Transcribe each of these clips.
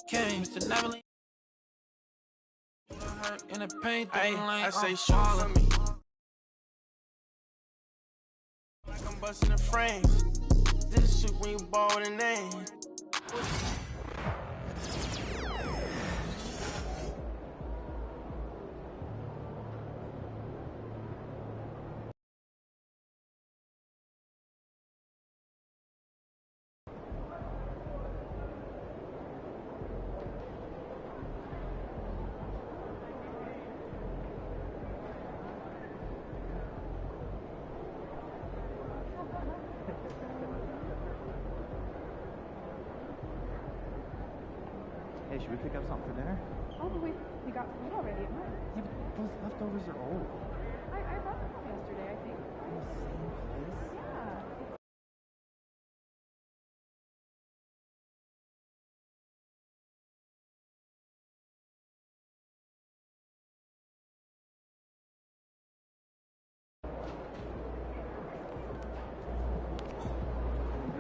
Came to Neverland. In the paint, I say shoot for me. Like I'm busting the frames. Did a shoot when you ball with a name. Hey, should we pick up something for dinner? Oh, but we got food already at lunch. Yeah, but those leftovers are old. I brought them home yesterday, I think. From the same place? Yeah.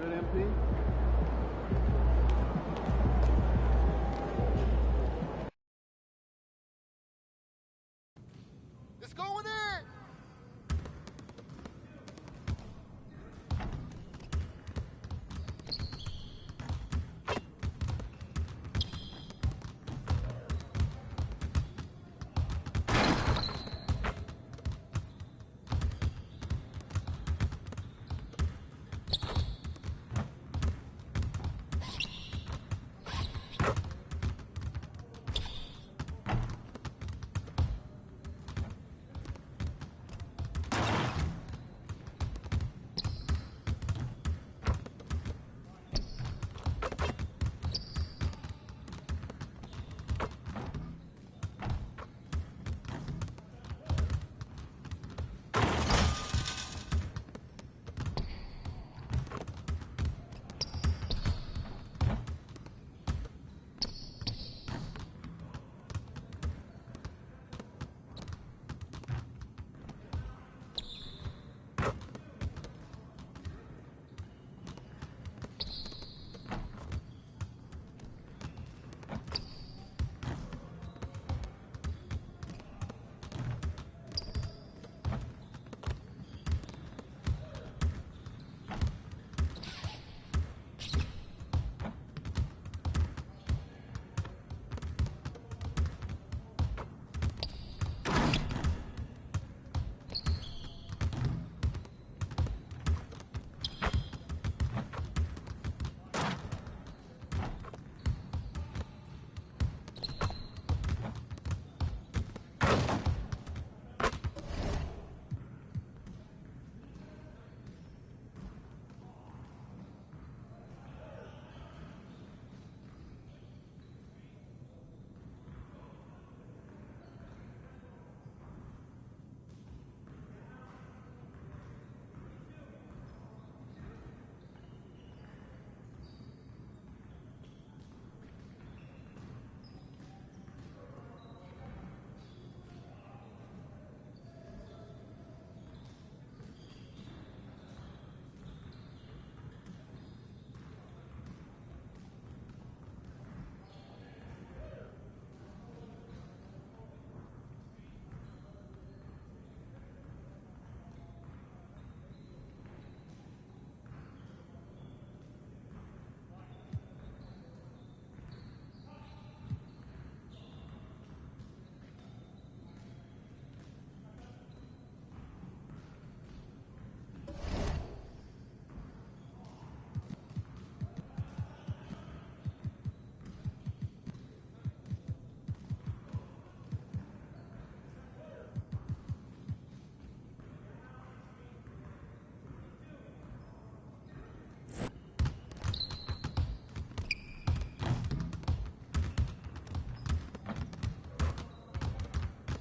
Good, MP? It's going in!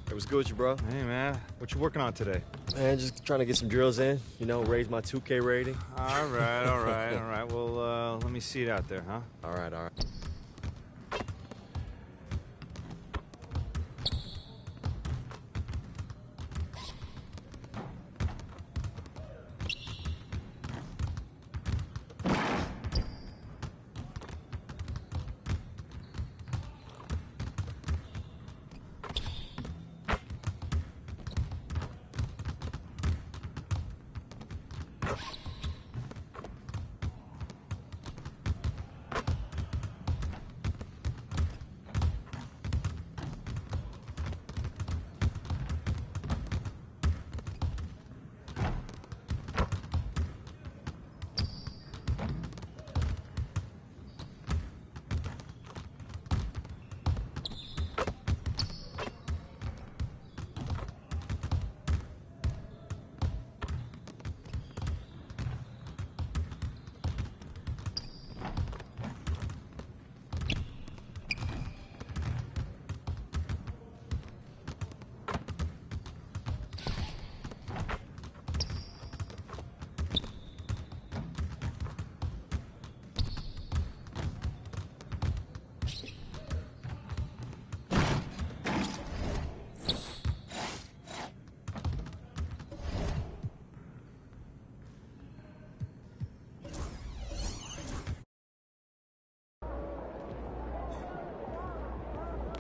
What's good with you, bro? Hey, man. What you working on today? Man, just trying to get some drills in, you know, raise my 2K rating. All right, all right, all right. Well, let me see it out there, huh? All right, all right.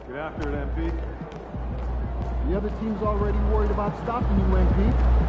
Get after it, MP. The other team's already worried about stopping you, MP.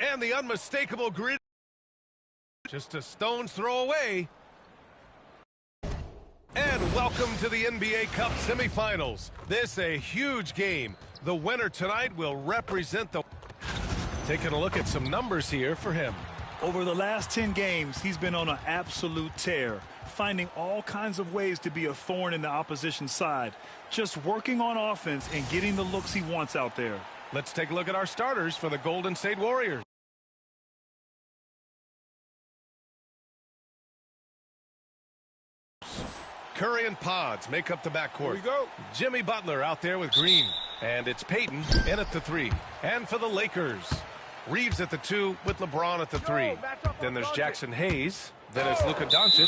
And the unmistakable grid, just a stone's throw away. And welcome to the NBA Cup semifinals. This a huge game. The winner tonight will represent the... Taking a look at some numbers here for him. Over the last 10 games, he's been on an absolute tear, finding all kinds of ways to be a thorn in the opposition's side, just working on offense and getting the looks he wants out there. Let's take a look at our starters for the Golden State Warriors. Curry and Pods make up the backcourt. Here we go. Jimmy Butler out there with Green. And it's Payton in at the 3. And for the Lakers, Reeves at the 2 with LeBron at the 3. Then there's Jackson Hayes. Then it's Luka Doncic.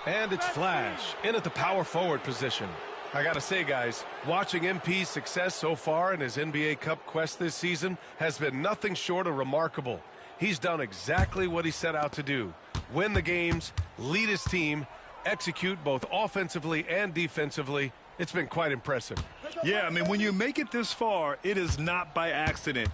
And it's Flash in at the power forward position. I gotta say, guys, watching MP's success so far in his NBA Cup quest this season has been nothing short of remarkable. He's done exactly what he set out to do. Win the games, lead his team, execute both offensively and defensively. It's been quite impressive. Yeah, I mean, when you make it this far, it is not by accident.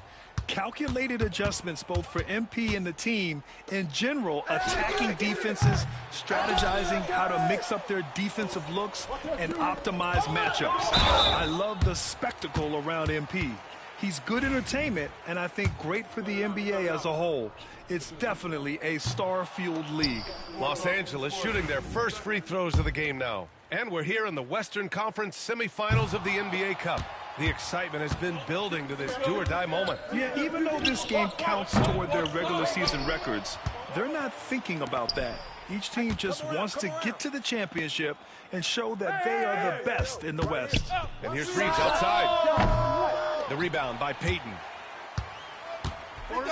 Calculated adjustments both for MP and the team. In general, attacking defenses, strategizing how to mix up their defensive looks and optimize matchups. I love the spectacle around MP. He's good entertainment, and I think great for the NBA as a whole. It's definitely a star-fueled league. Los Angeles shooting their first free throws of the game now. And we're here in the Western Conference semifinals of the NBA Cup. The excitement has been building to this do-or-die moment. Yeah, even though this game counts toward their regular season records, they're not thinking about that. Each team just wants to get to the championship and show that they are the best in the West. And here's Reeves outside. The rebound by Payton.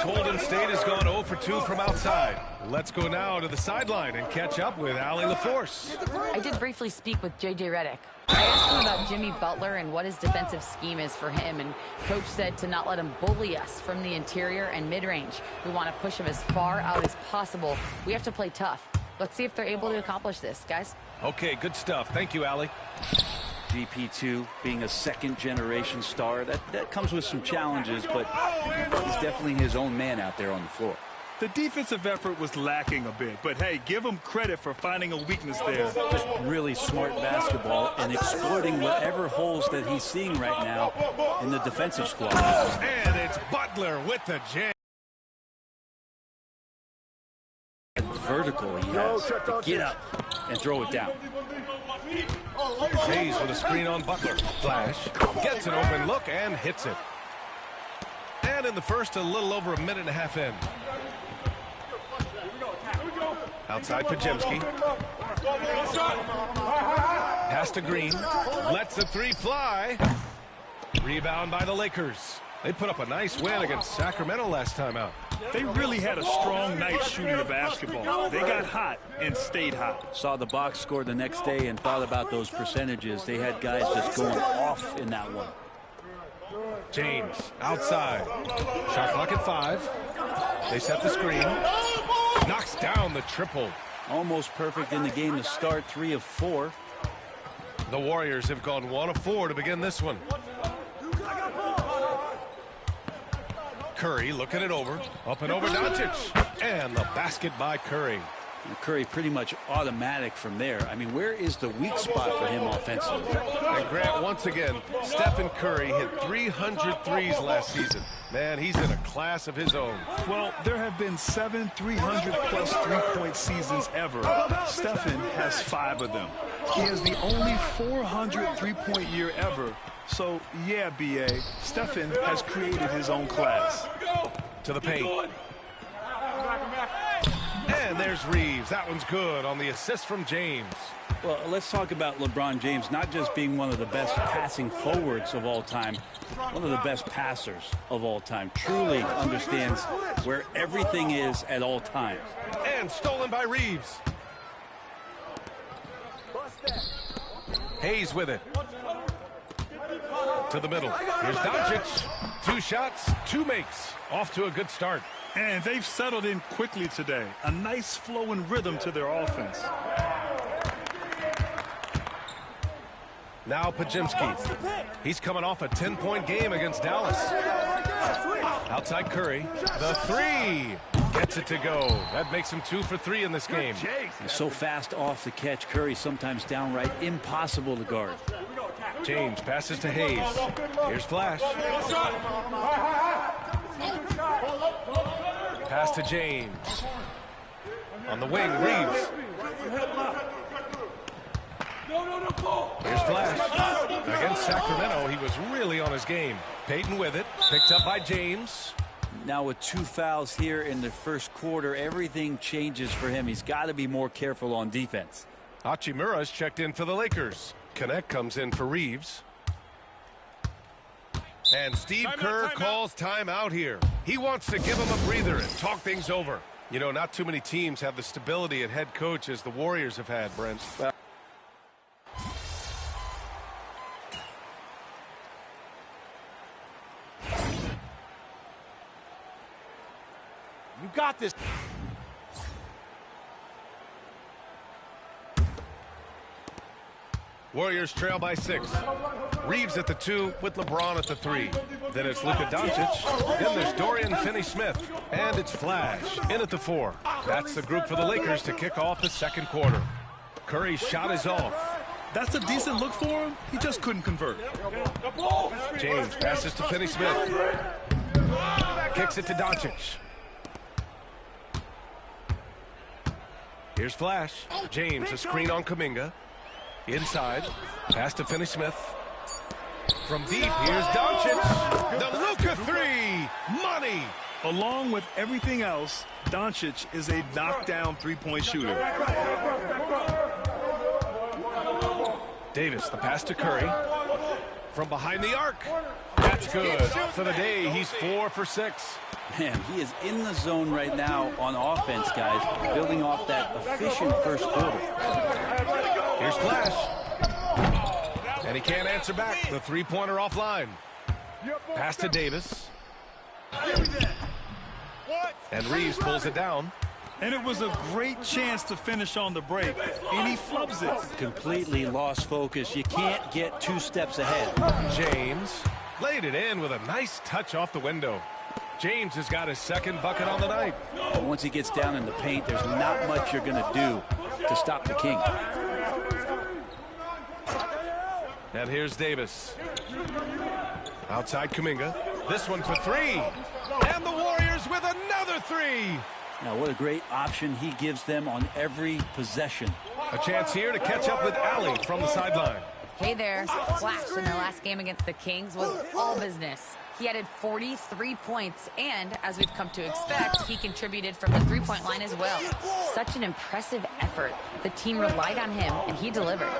Golden State has gone 0 for 2 from outside. Let's go now to the sideline and catch up with Allie LaForce. I did briefly speak with J.J. Redick. I asked him about Jimmy Butler and what his defensive scheme is for him, and Coach said to not let him bully us from the interior and mid-range. We want to push him as far out as possible. We have to play tough. Let's see if they're able to accomplish this, guys. Okay, good stuff. Thank you, Allie. GP2 being a second-generation star, that comes with some challenges, but he's definitely his own man out there on the floor. The defensive effort was lacking a bit, but hey, give him credit for finding a weakness there. Just really smart basketball and exploiting whatever holes that he's seeing right now in the defensive squad. And it's Butler with the jam. Vertical he has to get up and throw it down. Hayes with a screen on Butler. Flash gets an open look and hits it. And in the first, a little over a minute and a half in. Outside Pajemski. Pass to Green. Lets the 3 fly. Rebound by the Lakers. They put up a nice win against Sacramento last time out. They really had a strong night shooting the basketball. They got hot and stayed hot. Saw the box score the next day and thought about those percentages. They had guys just going off in that one. James outside. Shot clock at 5. They set the screen. Knocks down the triple. Almost perfect in the game to start, 3 of 4. The Warriors have gone 1 of 4 to begin this one. Curry looking it over. Up and over Doncic. And the basket by Curry. And Curry pretty much automatic from there. I mean, where is the weak spot for him offensively? And Grant, once again, Stephen Curry hit 300 threes last season. Man, he's in a class of his own. Well, there have been 7 300-plus three-point seasons ever. Stephen has 5 of them. He has the only 400 three-point year ever. So, yeah, B.A., Stephen has created his own class. To the paint. And there's Reeves. That one's good on the assist from James. Well, let's talk about LeBron James not just being one of the best passing forwards of all time, one of the best passers of all time. Truly understands where everything is at all times. And stolen by Reeves. Hayes with it. To the middle. Here's Doncic. 2 shots, 2 makes. Off to a good start. And they've settled in quickly today. A nice flow and rhythm to their offense. Now Podziemski. He's coming off a 10-point game against Dallas. Outside Curry. The 3. Gets it to go. That makes him 2 for 3 in this game. He's so fast off the catch. Curry sometimes downright impossible to guard. James passes to Hayes. Here's Flash. Pass to James. On the wing, Reeves. Here's Flash. Against Sacramento, he was really on his game. Payton with it. Picked up by James. Now with 2 fouls here in the first quarter, everything changes for him. He's got to be more careful on defense. Hachimura's checked in for the Lakers. Connect comes in for Reeves. And Steve Kerr calls timeout here. He wants to give him a breather and talk things over. You know, not too many teams have the stability at head coach as the Warriors have had, Brent. You got this. Warriors trail by 6. Reeves at the 2 with LeBron at the 3. Then it's Luka Doncic. Then there's Dorian Finney-Smith. And it's Flash in at the 4. That's the group for the Lakers to kick off the second quarter. Curry's shot is off. That's a decent look for him. He just couldn't convert. James passes to Finney-Smith. Kicks it to Doncic. Here's Flash. James, a screen on Kuminga. Inside. Pass to Finney-Smith. From deep, here's Doncic. The Luka 3. Money. Along with everything else, Doncic is a knockdown three-point shooter. Davis, the pass to Curry. From behind the arc. That's good. For the day, he's 4 for 6. Man, he is in the zone right now on offense, guys, building off that efficient first quarter. Here's Flash. And he can't answer back. The three-pointer offline. Pass to Davis. And Reeves pulls it down. And it was a great chance to finish on the break. And he flubs it. Completely lost focus. You can't get 2 steps ahead. James laid it in with a nice touch off the window. James has got his second bucket on the night. And once he gets down in the paint, there's not much you're going to do to stop the King. And here's Davis. Outside Kuminga. This one for 3. And the Warriors with another 3. Now, what a great option he gives them on every possession. A chance here to catch up with Allie from the sideline. Hey there. Flash in their last game against the Kings was all business. He added 43 points, and as we've come to expect, he contributed from the three-point line as well. Such an impressive effort. The team relied on him, and he delivered.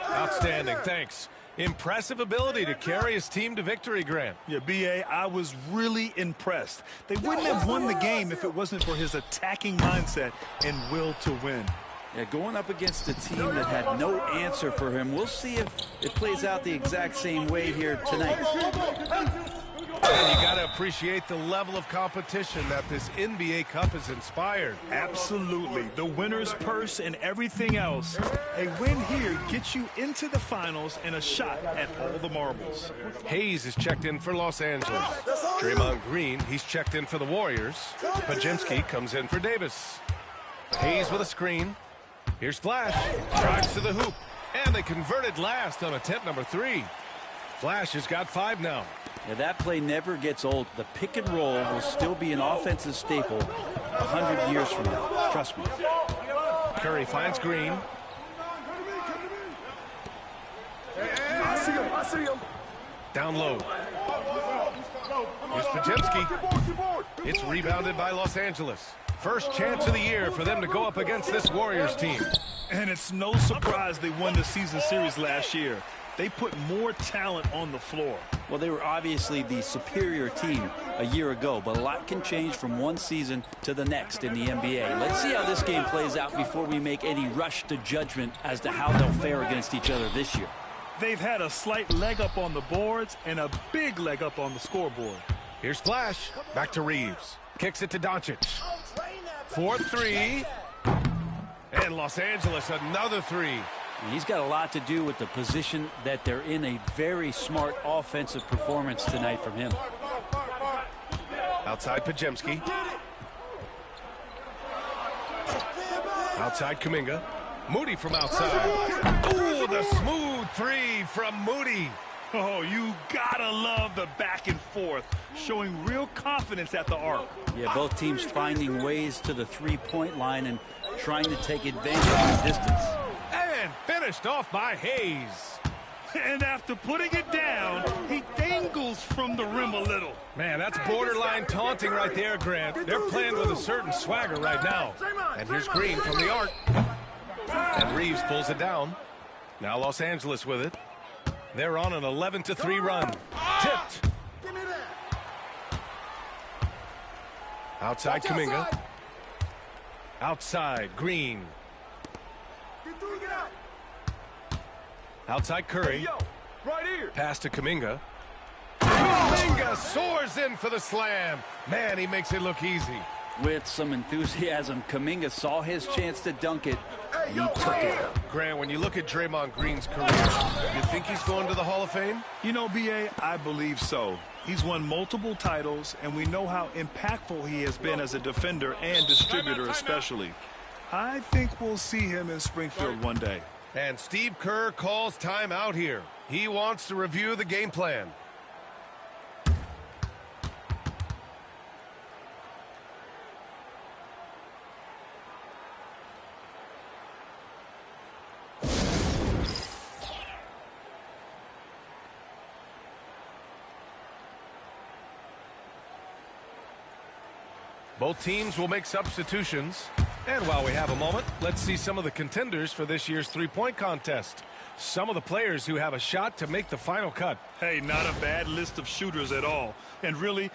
Outstanding, thanks. Impressive ability to carry his team to victory, Grant. Yeah, B.A., I was really impressed. They wouldn't have won the game if it wasn't for his attacking mindset and will to win. Yeah, going up against a team that had no answer for him. We'll see if it plays out the exact same way here tonight. And you got to appreciate the level of competition that this NBA Cup has inspired. Absolutely. The winner's purse and everything else. A win here gets you into the finals and a shot at all the marbles. Hayes is checked in for Los Angeles. Draymond Green, he's checked in for the Warriors. Pajemski comes in for Davis. Hayes with a screen. Here's Flash. Drives to the hoop. And they converted last on attempt number 3. Flash has got 5 now. Yeah, that play never gets old. The pick and roll will still be an offensive staple 100 years from now. Trust me. Curry finds Green. I see him. Down low. Here's Pajemski. It's rebounded by Los Angeles. First chance of the year for them to go up against this Warriors team. And it's no surprise they won the season series last year. They put more talent on the floor. Well, they were obviously the superior team a year ago, but a lot can change from one season to the next in the NBA. Let's see how this game plays out before we make any rush to judgment as to how they'll fare against each other this year. They've had a slight leg up on the boards and a big leg up on the scoreboard. Here's Flash. Back to Reeves. Kicks it to Doncic. 4-3. And Los Angeles, another 3. He's got a lot to do with the position that they're in. A very smart offensive performance tonight from him. Outside Pajemski. Outside Kuminga. Moody from outside. Ooh, the smooth 3 from Moody. Oh, you gotta love the back and forth, showing real confidence at the arc. Yeah, both teams finding ways to the three-point line and trying to take advantage of the distance. And finished off by Hayes. And after putting it down, he dangles from the rim a little. Man, that's borderline taunting right there, Grant. They're playing with a certain swagger right now. And here's Green from the arc. And Reeves pulls it down. Now Los Angeles with it. They're on an 11-3 run. Tipped. Outside Kuminga. Outside Green. Outside Curry. Pass to Kuminga. Kuminga soars in for the slam. Man, he makes it look easy. With some enthusiasm, Kuminga saw his chance to dunk it, and he took it. Grant, when you look at Draymond Green's career, you think he's going to the Hall of Fame? You know, B.A., I believe so. He's won multiple titles, and we know how impactful he has been as a defender and distributor especially. I think we'll see him in Springfield one day. And Steve Kerr calls time out here. He wants to review the game plan. Both teams will make substitutions. And while we have a moment, let's see some of the contenders for this year's three-point contest. Some of the players who have a shot to make the final cut. Hey, not a bad list of shooters at all. And really...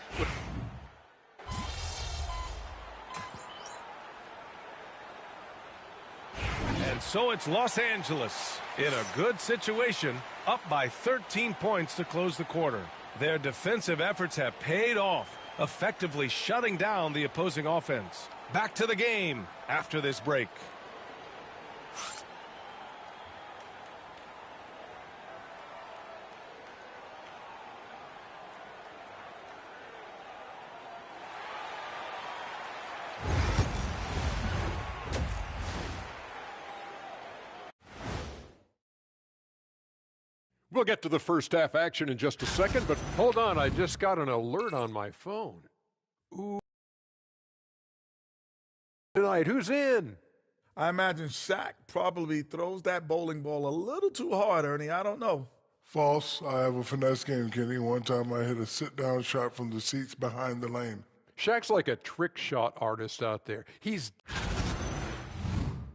And so it's Los Angeles in a good situation, up by 13 points to close the quarter. Their defensive efforts have paid off, effectively shutting down the opposing offense. Back to the game after this break. We'll get to the first half action in just a second, but hold on, I just got an alert on my phone. Ooh. Tonight, who's in? I imagine Shaq probably throws that bowling ball a little too hard, Ernie. I don't know. False. I have a finesse game, Kenny. One time I hit a sit-down shot from the seats behind the lane. Shaq's like a trick shot artist out there. He's...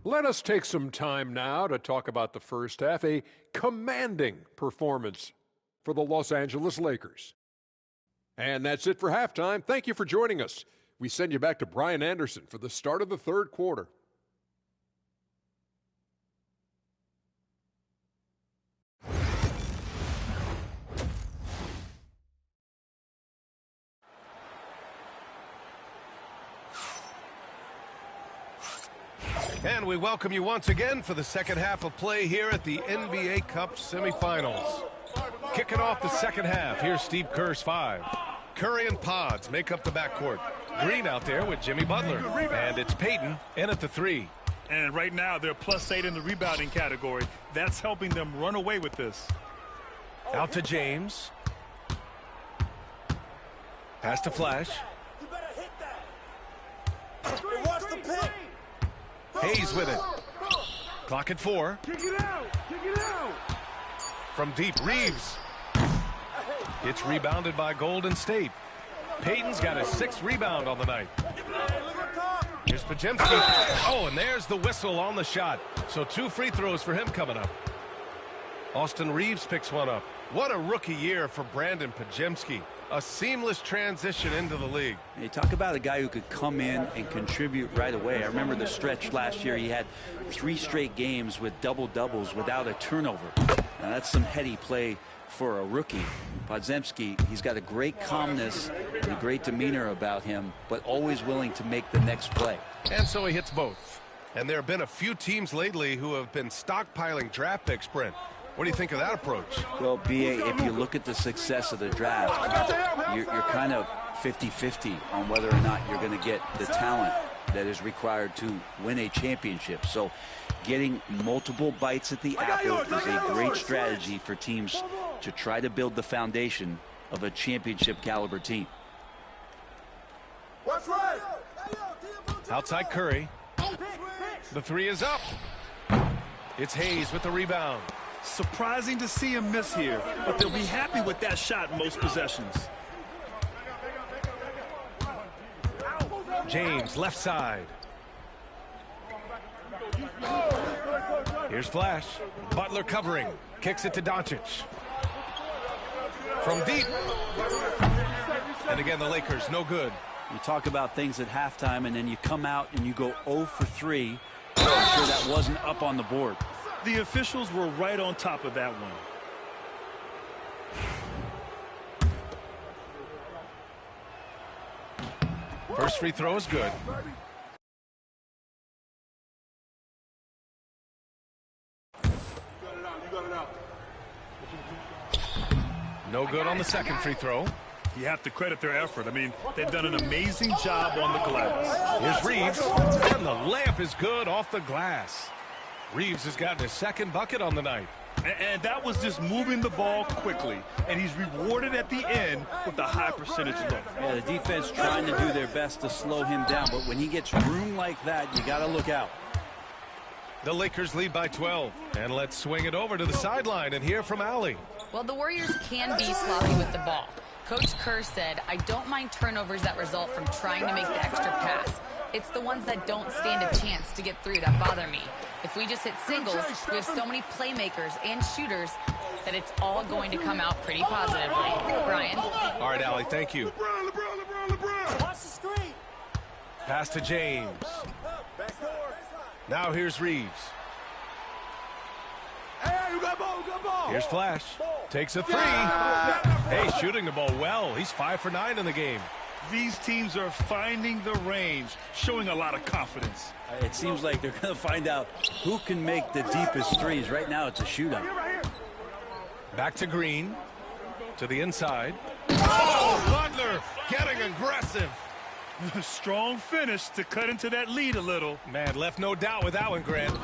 Let us take some time now to talk about the first half, a commanding performance for the Los Angeles Lakers. And that's it for halftime. Thank you for joining us. We send you back to Brian Anderson for the start of the third quarter. And we welcome you once again for the second half of play here at the NBA Cup semifinals. Kicking off the second half, here's Steve Kerr's 5. Curry and Pods make up the backcourt. Green out there with Jimmy Butler. And it's Payton in at the 3. And right now they're +8 in the rebounding category. That's helping them run away with this. Out to James. Pass to Flash. Hayes with it. Clock at 4. From deep, Reeves. It's rebounded by Golden State. Payton's got his 6th rebound on the night. Here's Podziemski. Oh, and there's the whistle on the shot. So 2 free throws for him coming up. Austin Reeves picks one up. What a rookie year for Brandon Podziemski. A seamless transition into the league. You talk about a guy who could come in and contribute right away. I remember the stretch last year. He had 3 straight games with double-doubles without a turnover. Now, that's some heady play for a rookie. Podziemski, he's got a great calmness and a great demeanor about him, but always willing to make the next play. And so he hits both. And there have been a few teams lately who have been stockpiling draft picks, Brent. What do you think of that approach? Well, B.A., if you look at the success of the draft, you're kind of 50-50 on whether or not you're going to get the talent that is required to win a championship. So getting multiple bites at the apple is a great strategy for teams to try to build the foundation of a championship caliber team. Outside Curry. The 3 is up. It's Hayes with the rebound. Surprising to see him miss here, but they'll be happy with that shot in most possessions. James, left side. Here's Flash. Butler covering. Kicks it to Doncic. From deep. And again, the Lakers, no good. You talk about things at halftime, and then you come out and you go 0 for 3. I'm sure that wasn't up on the board. The officials were right on top of that one. First free throw is good. No good on the second free throw. You have to credit their effort. I mean, they've done an amazing job on the glass. Here's Reeves, and the layup is good off the glass. Reeves has gotten his 2nd bucket on the night. And that was just moving the ball quickly. And he's rewarded at the end with a high percentage look. Yeah, the defense trying to do their best to slow him down. But when he gets room like that, you got to look out. The Lakers lead by 12. And let's swing it over to the sideline and hear from Allie. Well, the Warriors can be sloppy with the ball. Coach Kerr said, I don't mind turnovers that result from trying to make the extra pass. It's the ones that don't stand a chance to get through that bother me. If we just hit singles, we have so many playmakers and shooters that it's all going to come out pretty positively. Brian? All right, Allie, thank you. LeBron. Watch the screen. Pass to James. Now here's Reeves. Hey, you got ball, you got ball. Here's Flash. Takes a 3. Hey, shooting the ball well. He's 5 for 9 in the game. These teams are finding the range, showing a lot of confidence. It seems like they're going to find out who can make the deepest threes. Right now, it's a shootout. Back to Green. To the inside. Oh, Butler getting aggressive. Strong finish to cut into that lead a little. Man, left no doubt with that one, Grant.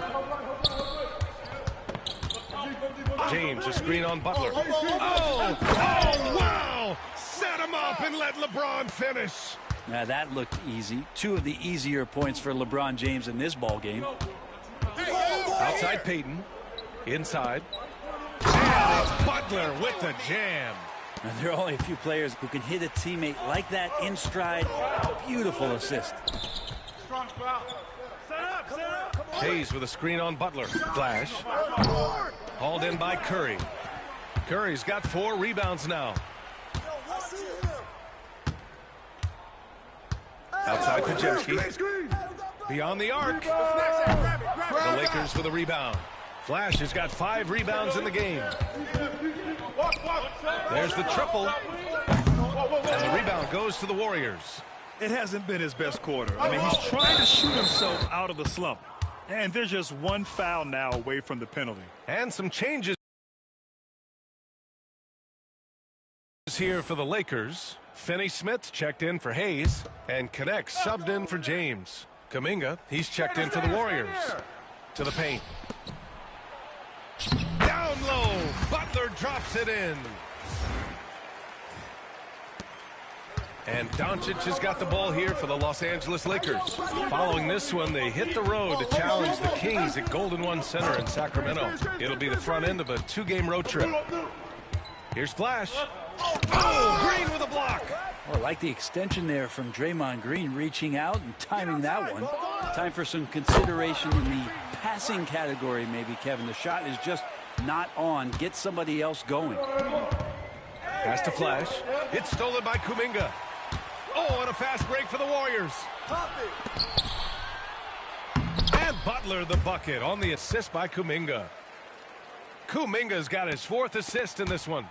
James, a screen on Butler. Oh, wow! Set him up and let LeBron finish. Now that looked easy. 2 of the easier points for LeBron James in this ball game. Outside Payton. Inside. And it's Butler with the jam. Now, there are only a few players who can hit a teammate like that in stride. Beautiful assist. Hayes with a screen on Butler. Flash. Hauled in by Curry. Curry's got 4 rebounds now. Outside Pajewski. Beyond the arc. The Lakers with a rebound. Flash has got 5 rebounds in the game. There's the triple. And the rebound goes to the Warriors. It hasn't been his best quarter. I mean, he's trying to shoot himself out of the slump. And there's just 1 foul now away from the penalty. And some changes here for the Lakers. Finney-Smith checked in for Hayes. And Connect subbed in for James. Kuminga, he's checked in for the Warriors. To the paint. Down low. Butler drops it in. And Doncic has got the ball here for the Los Angeles Lakers. Following this one, they hit the road to challenge the Kings at Golden One Center in Sacramento. It'll be the front end of a 2-game road trip. Here's Flash. Oh, Green with a block. Oh, I like the extension there from Draymond Green, reaching out and timing that one. Time for some consideration in the passing category, maybe, Kevin. The shot is just not on. Get somebody else going. Pass to Flash. It's stolen by Kuminga. Oh, and a fast break for the Warriors. And Butler the bucket on the assist by Kuminga. Kuminga's got his 4th assist in this one.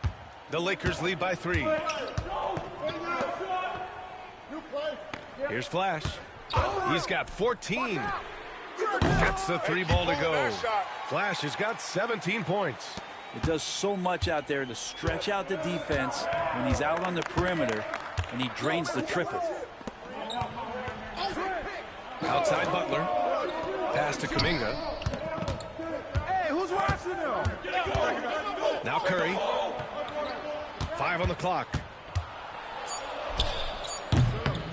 The Lakers lead by 3. Here's Flash. He's got 14. Gets the 3-ball to go. Flash has got 17 points. It does so much out there to stretch out the defense when he's out on the perimeter, and he drains the triple. Outside Butler. Pass to Kuminga. Hey, who's watching them? Now Curry. 5 on the clock.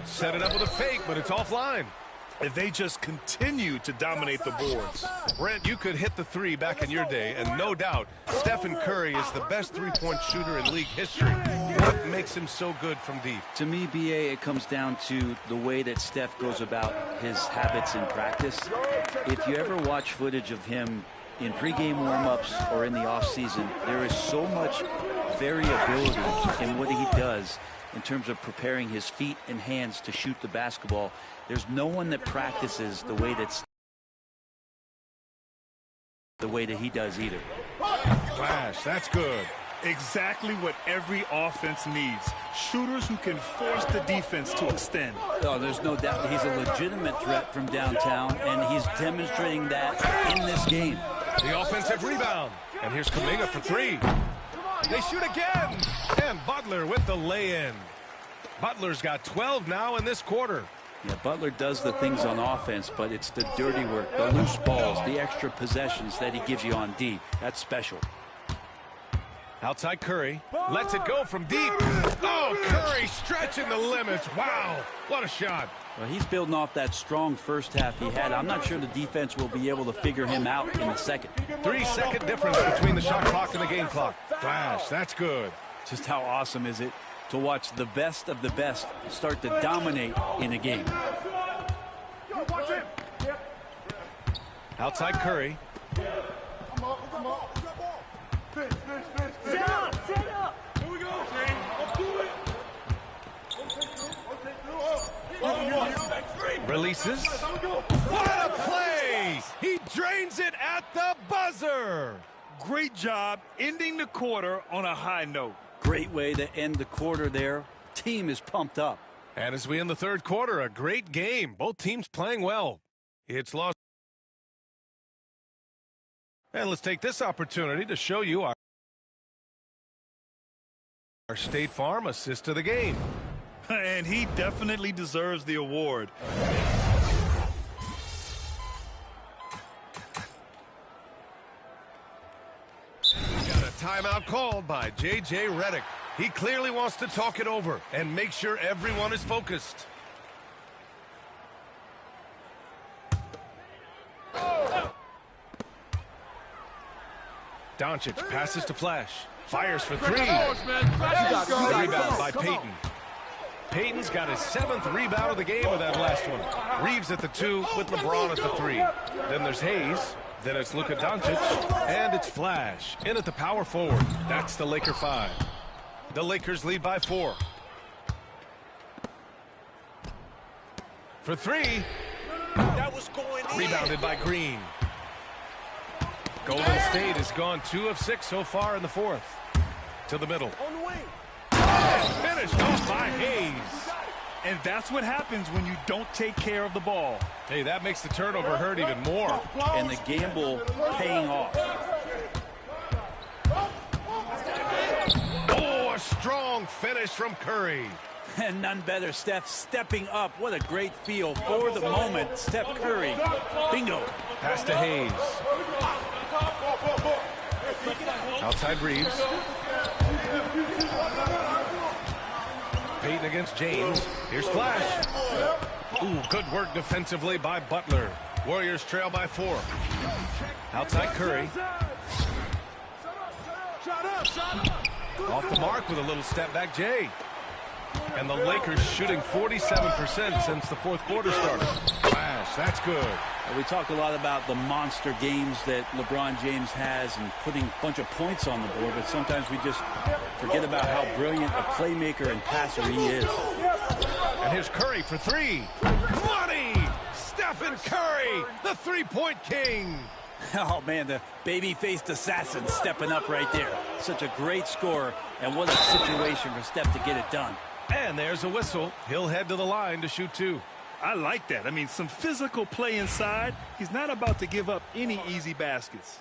Set it up with a fake, but it's offline. If they just continue to dominate the boards. Brent, you could hit the 3 back in your day, and no doubt, Stephen Curry is the best 3-point shooter in league history. What makes him so good from deep? To me, BA, it comes down to the way that Steph goes about his habits in practice. If you ever watch footage of him in pregame warm-ups or in the offseason, there is so much variability in what he does in terms of preparing his feet and hands to shoot the basketball. There's no one that practices the way that he does either. Flash, that's good. Exactly what every offense needs. Shooters who can force the defense to extend. Oh, there's no doubt he's a legitimate threat from downtown, and he's demonstrating that in this game. The offensive rebound. And here's Kuminga for 3. They shoot again. And Butler with the lay-in. Butler's got 12 now in this quarter. Yeah, Butler does the things on offense, but it's the dirty work, the loose balls, the extra possessions that he gives you on D. That's special. Outside Curry. Lets it go from deep. Oh, Curry stretching the limits. Wow, what a shot. Well, he's building off that strong first half he had. I'm not sure the defense will be able to figure him out in the second. 3-second difference between the shot clock and the game clock. Flash, that's good. Just how awesome is it to watch the best of the best start to dominate in a game. Outside Curry. Set up. Here we go. Releases. What a play! He drains it at the buzzer. Great job ending the quarter on a high note. Great way to end the quarter there. Team is pumped up. And as we end the third quarter, a great game. Both teams playing well. It's Los. And let's take this opportunity to show you our State Farm assist of the game. And he definitely deserves the award. Got a timeout called by J.J. Redick. He clearly wants to talk it over and make sure everyone is focused. Doncic passes to Flash. Fires for 3. Rebound by Payton. Payton's got his 7th rebound of the game with that last one. Reeves at the 2 with LeBron at the 3. Then there's Hayes. Then it's Luka Doncic. And it's Flash in at the power forward. That's the Laker 5. The Lakers lead by 4. For 3. That was going in. Rebounded by Green. Golden State has gone 2 of 6 so far in the 4th. To the middle. On the wing. Finished off by Hayes. And that's what happens when you don't take care of the ball. Hey, that makes the turnover hurt even more. And the gamble paying off. Oh, a strong finish from Curry. And none better, Steph stepping up. What a great feel for the moment. Steph Curry. Bingo. Pass to Hayes. Outside Reeves. Payton against James. Here's Flash. Ooh, good work defensively by Butler. Warriors trail by 4. Outside Curry. Off the mark with a little step back, Jay. And the Lakers shooting 47% since the 4th quarter started. Flash, that's good. We talk a lot about the monster games that LeBron James has and putting a bunch of points on the board, but sometimes we just forget about how brilliant a playmaker and passer he is. And here's Curry for 3. Money! Stephen Curry, the three-point king. Oh, man, the baby-faced assassin stepping up right there. Such a great score, and what a situation for Steph to get it done. And there's a whistle. He'll head to the line to shoot 2. I like that. I mean, some physical play inside. He's not about to give up any easy baskets.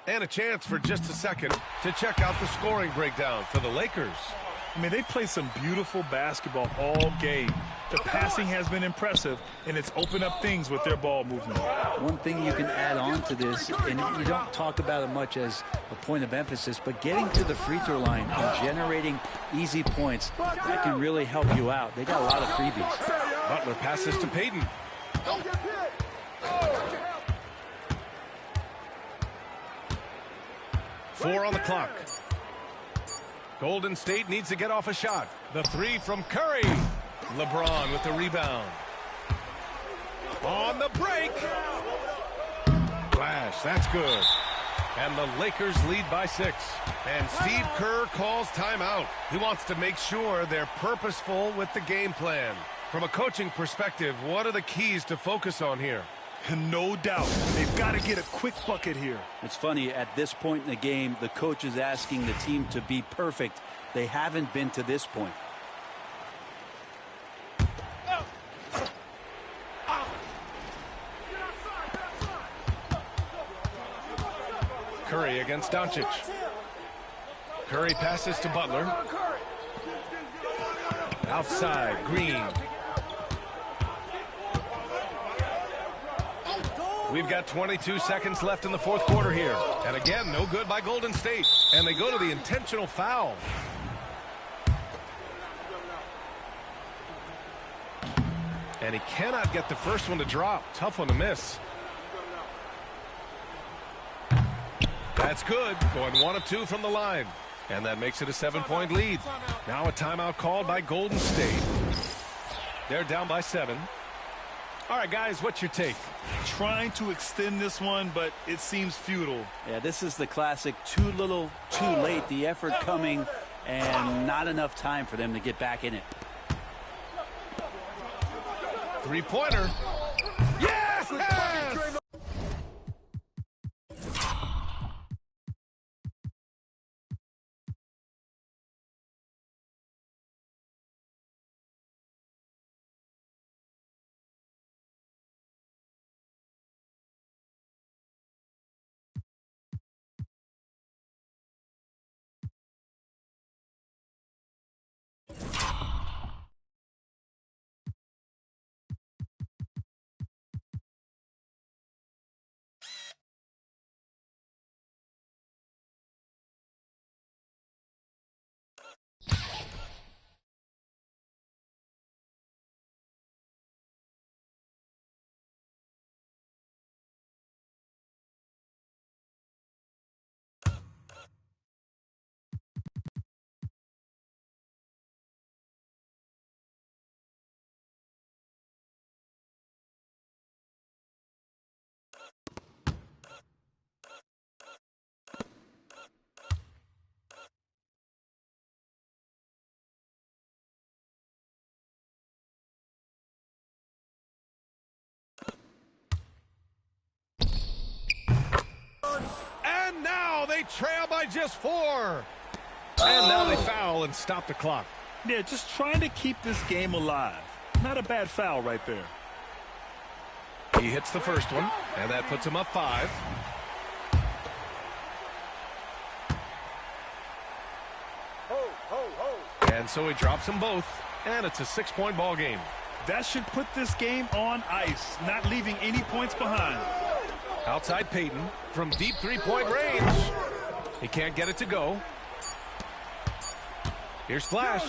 And a chance for just a second to check out the scoring breakdown for the Lakers. I mean, they played some beautiful basketball all game. The passing has been impressive, and it's opened up things with their ball movement. One thing you can add on to this, and you don't talk about it much as a point of emphasis, but getting to the free throw line and generating easy points, that can really help you out. They got a lot of freebies. Butler passes to Payton. 4 on the clock. Golden State needs to get off a shot. The 3 from Curry. LeBron with the rebound. On the break. Flash, that's good. And the Lakers lead by 6. And Steve Kerr calls timeout. He wants to make sure they're purposeful with the game plan. From a coaching perspective, what are the keys to focus on here? No doubt. They've got to get a quick bucket here. It's funny, at this point in the game, the coach is asking the team to be perfect. They haven't been to this point. Curry against Doncic. Curry passes to Butler. Outside, Green. We've got 22 seconds left in the 4th quarter here. And again, no good by Golden State. And they go to the intentional foul. And he cannot get the first one to drop. Tough one to miss. That's good. Going 1 of 2 from the line. And that makes it a 7-point lead. Now a timeout called by Golden State. They're down by 7. All right, guys, what's your take? Trying to extend this one, but it seems futile. Yeah, this is the classic too little, too late. The effort coming and not enough time for them to get back in it. Three-pointer. Yes! They trail by just 4. And now they foul and stop the clock. Yeah, just trying to keep this game alive. Not a bad foul right there. He hits the first one, and that puts him up 5. And so he drops them both, and it's a 6-point ball game. That should put this game on ice, not leaving any points behind. Outside Payton from deep 3-point range. He can't get it to go. Here's Flash.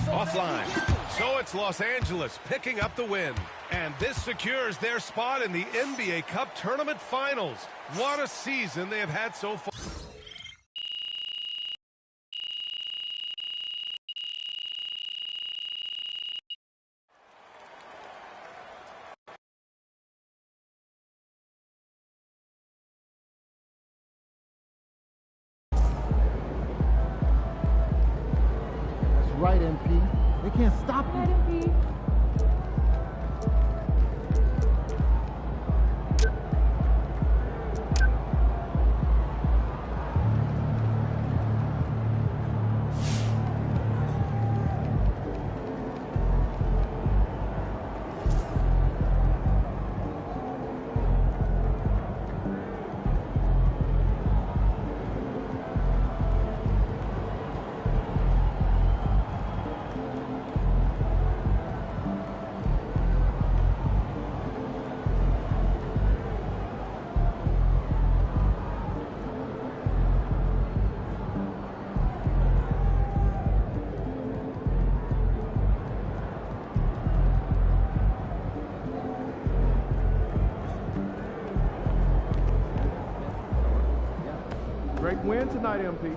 Offline. So it's Los Angeles picking up the win. And this secures their spot in the NBA Cup Tournament Finals. What a season they have had so far. Right, MP. They can't stop you. Right, MP. Great win tonight, MP.